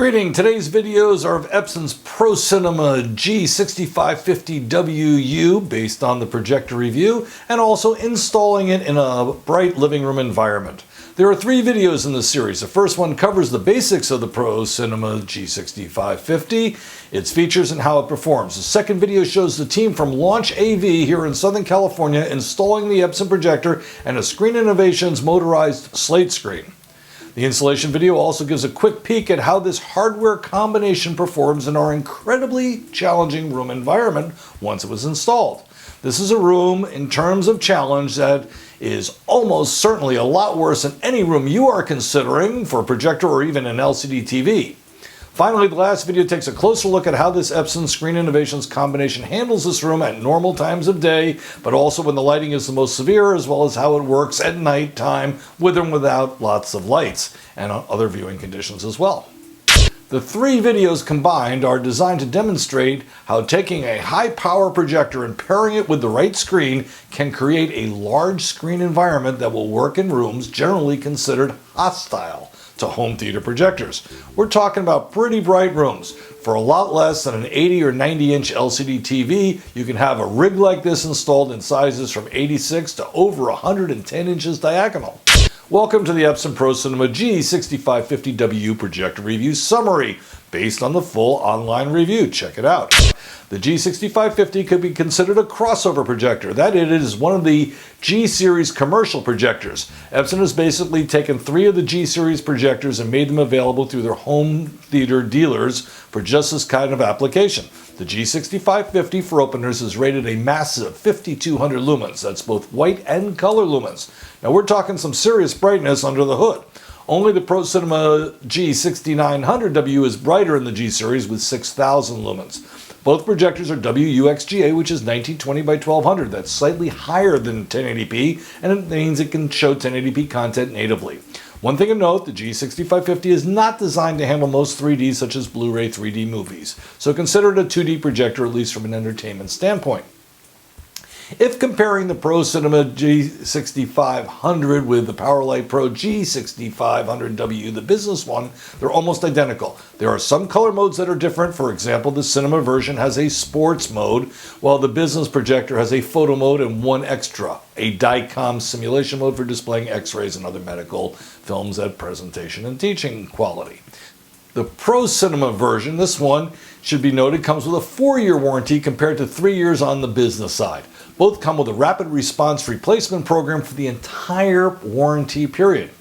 Greeting, today's videos are of Epson's ProCinema G6550WU based on the Projector review and also installing it in a bright living room environment. There are 3 videos in this series. The first one covers the basics of the ProCinema G6550, its features and how it performs. The second video shows the team from Launch AV here in Southern California installing the Epson projector and a Screen Innovations motorized SLATE screen. The installation video also gives a quick peek at how this hardware combination performs in our incredibly challenging room environment once it was installed. This is a room, in terms of challenge, that is almost certainly a lot worse than any room you are considering for a projector or even an LCD TV. Finally, the last video takes a closer look at how this Epson Screen Innovations combination handles this room at normal times of day, but also when the lighting is the most severe, as well as how it works at night time with and without lots of lights, and on other viewing conditions as well. The 3 videos combined are designed to demonstrate how taking a high-power projector and pairing it with the right screen can create a large screen environment that will work in rooms generally considered hostile to home theater projectors. We're talking about pretty bright rooms. For a lot less than an 80 or 90-inch LCD TV, you can have a rig like this installed in sizes from 86 to over 110 inches diagonal. Welcome to the Epson ProCinema G6550WU projector review summary based on the full online review. Check it out. The G6550 could be considered a crossover projector. That it is one of the G-series commercial projectors. Epson has basically taken 3 of the G-series projectors and made them available through their home theater dealers for just this kind of application. The G6550 for openers is rated a massive 5200 lumens. That's both white and color lumens. Now we're talking some serious brightness under the hood. Only the ProCinema G6950WU is brighter in the G-series with 6000 lumens. Both projectors are WUXGA, which is 1920 by 1200. That's slightly higher than 1080p, and it means it can show 1080p content natively. One thing to note, the G6550 is not designed to handle most 3D, such as Blu-ray 3D movies, so consider it a 2D projector, at least from an entertainment standpoint. If comparing the ProCinema G6500 with the PowerLight Pro G6550W, the business one, they're almost identical. There are some color modes that are different. For example, the cinema version has a sports mode, while the business projector has a photo mode and one extra, a DICOM simulation mode for displaying x-rays and other medical films at presentation and teaching quality. The ProCinema version, this one, should be noted, comes with a 4-year warranty compared to 3 years on the business side. Both come with a rapid response replacement program for the entire warranty period.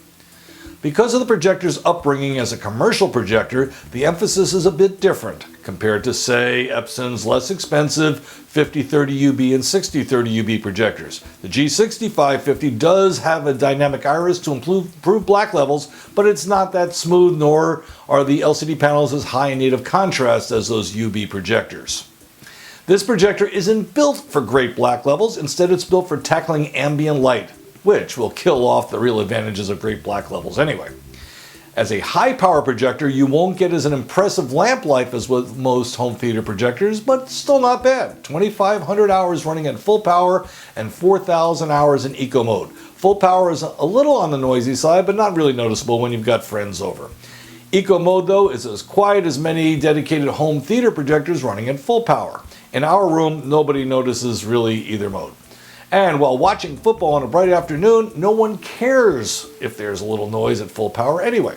Because of the projector's upbringing as a commercial projector, the emphasis is a bit different compared to, say, Epson's less expensive 5030UB and 6030UB projectors. The G6550 does have a dynamic iris to improve black levels, but it's not that smooth, nor are the LCD panels as high in native contrast as those UB projectors. This projector isn't built for great black levels. Instead, it's built for tackling ambient light, which will kill off the real advantages of great black levels anyway. As a high-power projector, you won't get as an impressive lamp life as with most home theater projectors, but still not bad. 2,500 hours running at full power and 4,000 hours in eco mode. Full power is a little on the noisy side, but not really noticeable when you've got friends over. Eco mode, though, is as quiet as many dedicated home theater projectors running at full power. In our room, nobody notices really either mode. And while watching football on a bright afternoon, no one cares if there's a little noise at full power anyway.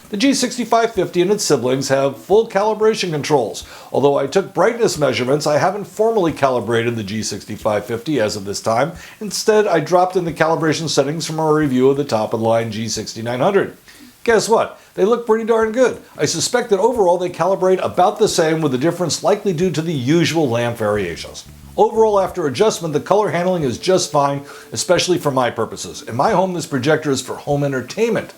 The G6550 and its siblings have full calibration controls. Although I took brightness measurements, I haven't formally calibrated the G6550 as of this time. Instead, I dropped in the calibration settings from our review of the top-of-the-line G6900. Guess what? They look pretty darn good. I suspect that overall they calibrate about the same, with the difference likely due to the usual lamp variations. Overall, after adjustment, the color handling is just fine, especially for my purposes. In my home, this projector is for home entertainment.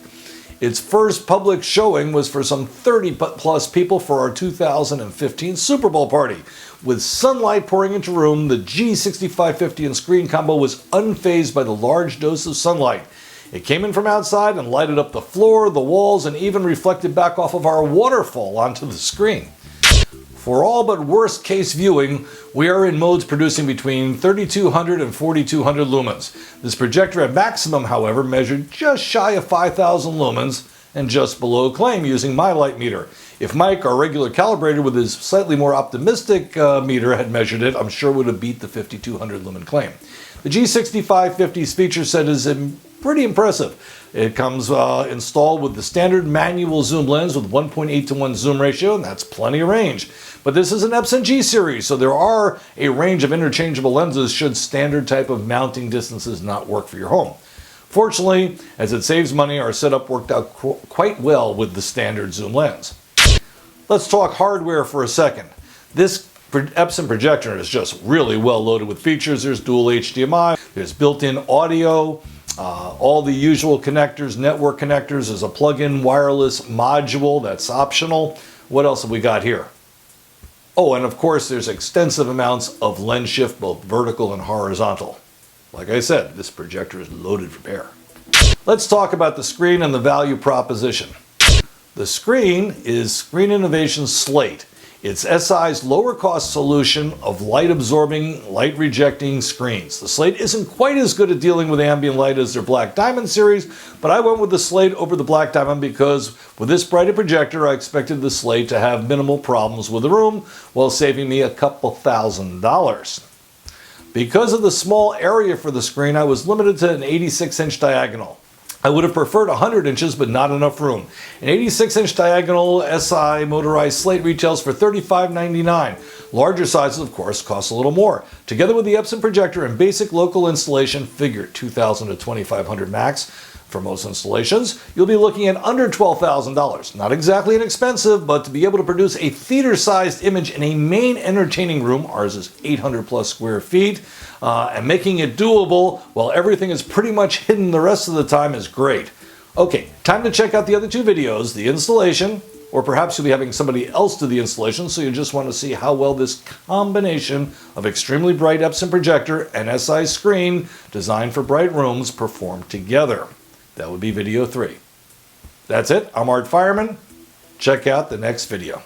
Its first public showing was for some 30-plus people for our 2015 Super Bowl party. With sunlight pouring into the room, the G6550 and screen combo was unfazed by the large dose of sunlight. It came in from outside and lighted up the floor, the walls, and even reflected back off of our waterfall onto the screen. For all but worst case viewing, we are in modes producing between 3200 and 4200 lumens. This projector at maximum, however, measured just shy of 5000 lumens and just below claim using my light meter. If Mike, our regular calibrator with his slightly more optimistic meter, had measured it, I'm sure it would have beat the 5200 lumen claim. The G6550's feature set is pretty impressive. It comes installed with the standard manual zoom lens with 1.8:1 zoom ratio, and that's plenty of range. But this is an Epson G series, so there are a range of interchangeable lenses should standard type of mounting distances not work for your home. Fortunately, as it saves money, our setup worked out quite well with the standard zoom lens. Let's talk hardware for a second. This Epson projector is just really well loaded with features. There's dual HDMI, there's built-in audio, all the usual connectors, network connectors. There's a plug-in wireless module that's optional. What else have we got here? Oh, and of course there's extensive amounts of lens shift, both vertical and horizontal. Like I said, this projector is loaded for bear. Let's talk about the screen and the value proposition. The screen is Screen Innovations SLATE. It's SI's lower cost solution of light absorbing, light rejecting screens. The SLATE isn't quite as good at dealing with ambient light as their Black Diamond series, but I went with the SLATE over the Black Diamond because with this brighter projector I expected the SLATE to have minimal problems with the room while saving me a couple $1,000s. Because of the small area for the screen, I was limited to an 86-inch diagonal. I would have preferred 100 inches, but not enough room. An 86-inch diagonal SI motorized SLATE retails for $35.99. Larger sizes, of course, cost a little more. Together with the Epson projector and basic local installation, figure $2,000 to $2,500 max. For most installations, you'll be looking at under $12,000. Not exactly inexpensive, but to be able to produce a theater-sized image in a main entertaining room, ours is 800 plus square feet, and making it doable while everything is pretty much hidden the rest of the time is great. Okay, time to check out the other two videos, the installation, or perhaps you'll be having somebody else do the installation, so you just want to see how well this combination of extremely bright Epson projector and SI screen designed for bright rooms perform together. That would be video 3. That's it. I'm Art Fireman. Check out the next video.